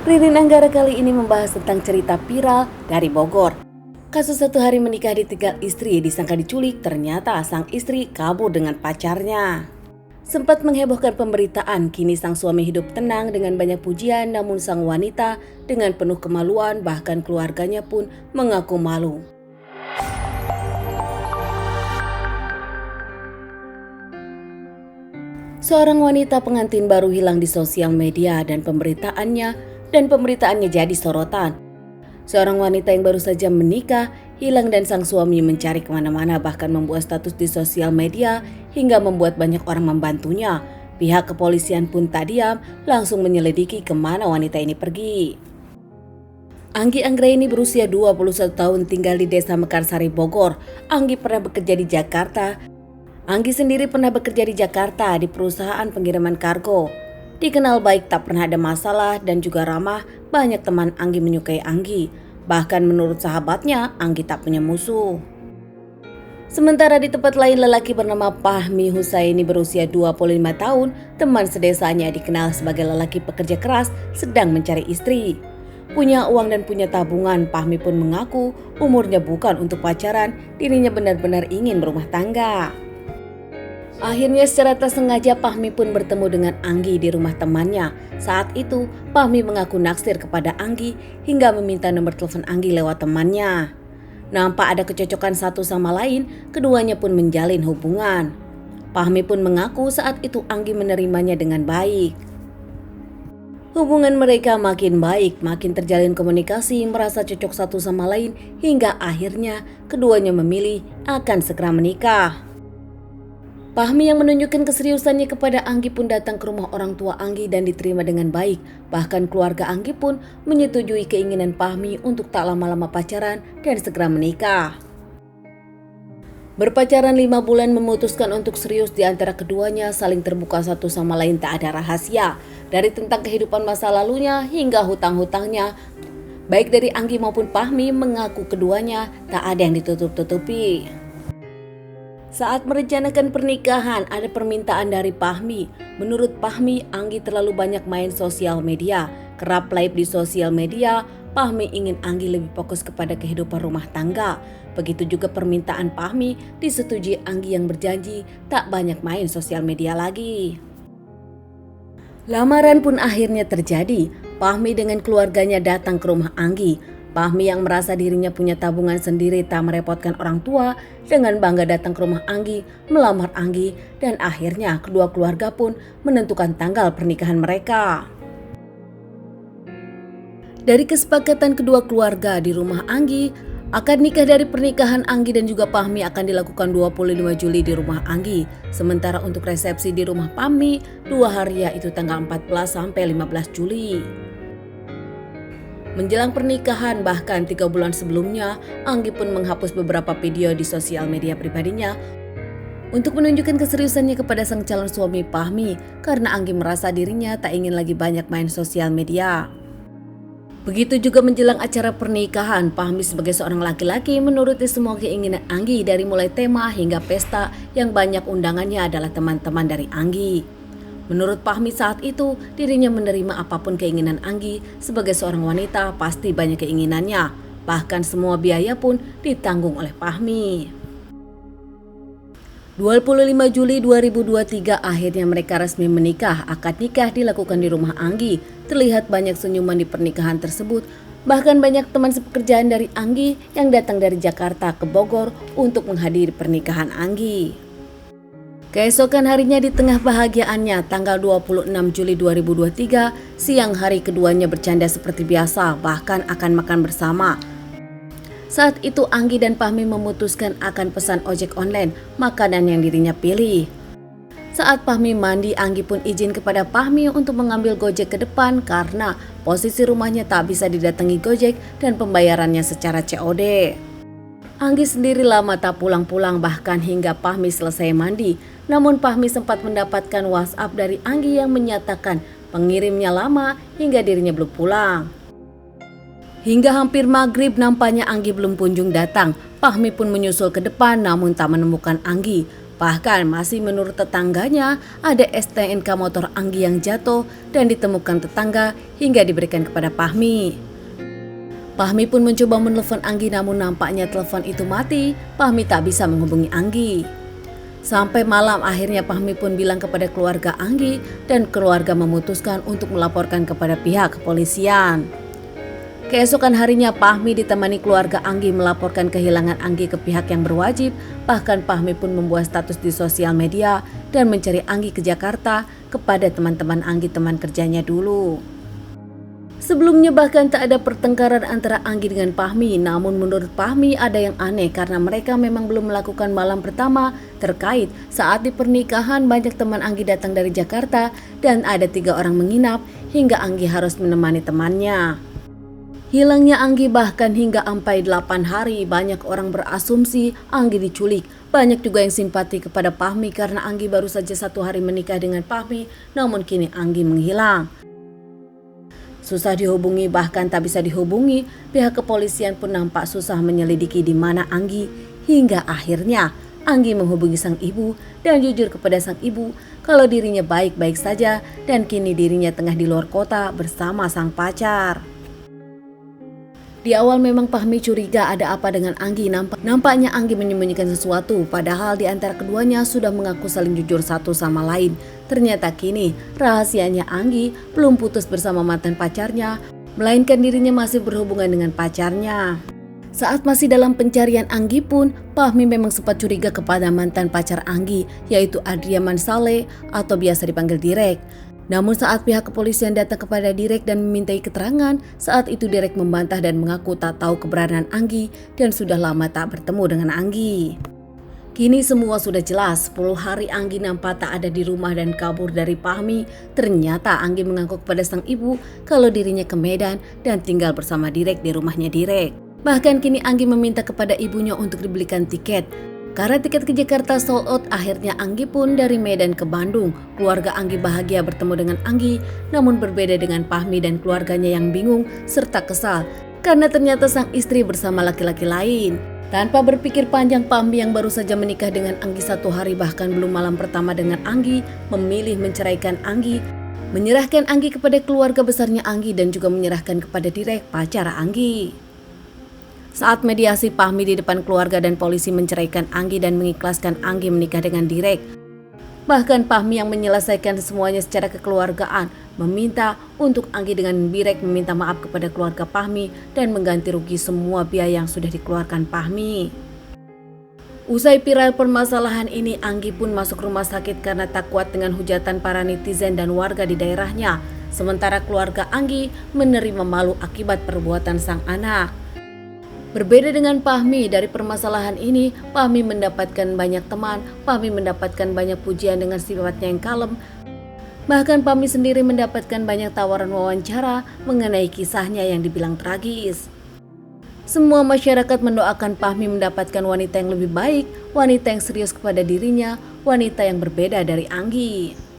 Ririn Anggara kali ini membahas tentang cerita viral dari Bogor. Kasus 1 hari menikah ditinggal istri disangka diculik, ternyata sang istri kabur dengan pacarnya. Sempat menghebohkan pemberitaan, kini sang suami hidup tenang dengan banyak pujian, namun sang wanita dengan penuh kemaluan, bahkan keluarganya pun mengaku malu. Seorang wanita pengantin baru hilang di sosial media dan pemberitaannya jadi sorotan. Seorang wanita yang baru saja menikah, hilang dan sang suami mencari kemana-mana, bahkan membuat status di sosial media hingga membuat banyak orang membantunya. Pihak kepolisian pun tak diam, langsung menyelidiki kemana wanita ini pergi. Anggi Anggraini berusia 21 tahun tinggal di Desa Mekarsari, Bogor. Anggi sendiri pernah bekerja di Jakarta di perusahaan pengiriman kargo. Dikenal baik, tak pernah ada masalah dan juga ramah. Banyak teman Anggi menyukai Anggi. Bahkan menurut sahabatnya, Anggi tak punya musuh. Sementara di tempat lain, lelaki bernama Fahmi Husaini berusia 25 tahun, teman sedesanya, dikenal sebagai lelaki pekerja keras sedang mencari istri. Punya uang dan punya tabungan, Fahmi pun mengaku umurnya bukan untuk pacaran, dirinya benar-benar ingin berumah tangga. Akhirnya secara tak sengaja Fahmi pun bertemu dengan Anggi di rumah temannya. Saat itu Fahmi mengaku naksir kepada Anggi hingga meminta nomor telepon Anggi lewat temannya. Nampak ada kecocokan satu sama lain, keduanya pun menjalin hubungan. Fahmi pun mengaku saat itu Anggi menerimanya dengan baik. Hubungan mereka makin baik, makin terjalin komunikasi, merasa cocok satu sama lain hingga akhirnya keduanya memilih akan segera menikah. Fahmi yang menunjukkan keseriusannya kepada Anggi pun datang ke rumah orang tua Anggi dan diterima dengan baik. Bahkan keluarga Anggi pun menyetujui keinginan Fahmi untuk tak lama-lama pacaran dan segera menikah. Berpacaran 5 bulan, memutuskan untuk serius di antara keduanya, saling terbuka satu sama lain, tak ada rahasia. Dari tentang kehidupan masa lalunya hingga hutang-hutangnya, baik dari Anggi maupun Fahmi mengaku keduanya tak ada yang ditutup-tutupi. Saat merencanakan pernikahan, ada permintaan dari Fahmi. Menurut Fahmi, Anggi terlalu banyak main sosial media, kerap live di sosial media. Fahmi ingin Anggi lebih fokus kepada kehidupan rumah tangga. Begitu juga permintaan Fahmi disetujui Anggi yang berjanji tak banyak main sosial media lagi. Lamaran pun akhirnya terjadi. Fahmi dengan keluarganya datang ke rumah Anggi. Fahmi yang merasa dirinya punya tabungan sendiri, tak merepotkan orang tua, dengan bangga datang ke rumah Anggi, melamar Anggi, dan akhirnya kedua keluarga pun menentukan tanggal pernikahan mereka. Dari kesepakatan kedua keluarga di rumah Anggi, akad nikah dari pernikahan Anggi dan juga Fahmi akan dilakukan 25 Juli di rumah Anggi. Sementara untuk resepsi di rumah Fahmi 2 hari, yaitu tanggal 14 sampai 15 Juli. Menjelang pernikahan, bahkan 3 bulan sebelumnya, Anggi pun menghapus beberapa video di sosial media pribadinya untuk menunjukkan keseriusannya kepada sang calon suami Fahmi, karena Anggi merasa dirinya tak ingin lagi banyak main sosial media. Begitu juga menjelang acara pernikahan, Fahmi sebagai seorang laki-laki menuruti semua keinginan Anggi, dari mulai tema hingga pesta yang banyak undangannya adalah teman-teman dari Anggi. Menurut Fahmi saat itu, dirinya menerima apapun keinginan Anggi. Sebagai seorang wanita, pasti banyak keinginannya. Bahkan semua biaya pun ditanggung oleh Fahmi. 25 Juli 2023 akhirnya mereka resmi menikah. Akad nikah dilakukan di rumah Anggi. Terlihat banyak senyuman di pernikahan tersebut. Bahkan banyak teman sepekerjaan dari Anggi yang datang dari Jakarta ke Bogor untuk menghadiri pernikahan Anggi. Keesokan harinya di tengah bahagiaannya, tanggal 26 Juli 2023, siang hari keduanya bercanda seperti biasa, bahkan akan makan bersama. Saat itu Anggi dan Fahmi memutuskan akan pesan ojek online, makanan yang dirinya pilih. Saat Fahmi mandi, Anggi pun izin kepada Fahmi untuk mengambil Gojek ke depan karena posisi rumahnya tak bisa didatangi Gojek dan pembayarannya secara COD. Anggi sendiri lama tak pulang-pulang, bahkan hingga Fahmi selesai mandi. Namun Fahmi sempat mendapatkan WhatsApp dari Anggi yang menyatakan pengirimnya lama hingga dirinya belum pulang. Hingga hampir maghrib nampaknya Anggi belum kunjung datang. Fahmi pun menyusul ke depan namun tak menemukan Anggi. Bahkan masih menurut tetangganya ada STNK motor Anggi yang jatuh dan ditemukan tetangga hingga diberikan kepada Fahmi. Fahmi pun mencoba menelpon Anggi namun nampaknya telepon itu mati. Fahmi tak bisa menghubungi Anggi. Sampai malam akhirnya Fahmi pun bilang kepada keluarga Anggi dan keluarga memutuskan untuk melaporkan kepada pihak kepolisian. Keesokan harinya Fahmi ditemani keluarga Anggi melaporkan kehilangan Anggi ke pihak yang berwajib. Bahkan Fahmi pun membuat status di sosial media dan mencari Anggi ke Jakarta kepada teman-teman Anggi teman kerjanya dulu. Sebelumnya bahkan tak ada pertengkaran antara Anggi dengan Fahmi, namun menurut Fahmi ada yang aneh karena mereka memang belum melakukan malam pertama terkait saat di pernikahan banyak teman Anggi datang dari Jakarta dan ada 3 orang menginap hingga Anggi harus menemani temannya. Hilangnya Anggi bahkan hingga sampai 8 hari banyak orang berasumsi Anggi diculik. Banyak juga yang simpati kepada Fahmi karena Anggi baru saja 1 hari menikah dengan Fahmi, namun kini Anggi menghilang. Susah dihubungi bahkan tak bisa dihubungi, pihak kepolisian pun nampak susah menyelidiki di mana Anggi. Hingga akhirnya Anggi menghubungi sang ibu dan jujur kepada sang ibu kalau dirinya baik-baik saja dan kini dirinya tengah di luar kota bersama sang pacar. Di awal memang Fahmi curiga ada apa dengan Anggi, nampaknya Anggi menyembunyikan sesuatu padahal di antara keduanya sudah mengaku saling jujur satu sama lain. Ternyata kini rahasianya Anggi belum putus bersama mantan pacarnya, melainkan dirinya masih berhubungan dengan pacarnya. Saat masih dalam pencarian Anggi pun, Fahmi memang sempat curiga kepada mantan pacar Anggi, yaitu Adriaman Saleh atau biasa dipanggil Direk. Namun saat pihak kepolisian datang kepada Direk dan memintai keterangan, saat itu Direk membantah dan mengaku tak tahu keberadaan Anggi dan sudah lama tak bertemu dengan Anggi. Kini semua sudah jelas, 10 hari Anggi nampak tak ada di rumah dan kabur dari Fahmi. Ternyata Anggi mengaku kepada sang ibu kalau dirinya ke Medan dan tinggal bersama Direk di rumahnya Direk. Bahkan kini Anggi meminta kepada ibunya untuk dibelikan tiket. Karena tiket ke Jakarta sold out, akhirnya Anggi pun dari Medan ke Bandung. Keluarga Anggi bahagia bertemu dengan Anggi, namun berbeda dengan Fahmi dan keluarganya yang bingung serta kesal karena ternyata sang istri bersama laki-laki lain. Tanpa berpikir panjang, Fahmi yang baru saja menikah dengan Anggi 1 hari bahkan belum malam pertama dengan Anggi, memilih menceraikan Anggi, menyerahkan Anggi kepada keluarga besarnya Anggi dan juga menyerahkan kepada Direk, pacar Anggi. Saat mediasi Fahmi di depan keluarga dan polisi menceraikan Anggi dan mengikhlaskan Anggi menikah dengan Direk. Bahkan Fahmi yang menyelesaikan semuanya secara kekeluargaan, meminta untuk Anggi dengan Direk meminta maaf kepada keluarga Fahmi dan mengganti rugi semua biaya yang sudah dikeluarkan Fahmi. Usai viral permasalahan ini, Anggi pun masuk rumah sakit karena tak kuat dengan hujatan para netizen dan warga di daerahnya. Sementara keluarga Anggi menerima malu akibat perbuatan sang anak. Berbeda dengan Fahmi, dari permasalahan ini, Fahmi mendapatkan banyak teman, Fahmi mendapatkan banyak pujian dengan sifatnya yang kalem. Bahkan Fahmi sendiri mendapatkan banyak tawaran wawancara mengenai kisahnya yang dibilang tragis. Semua masyarakat mendoakan Fahmi mendapatkan wanita yang lebih baik, wanita yang serius kepada dirinya, wanita yang berbeda dari Anggi.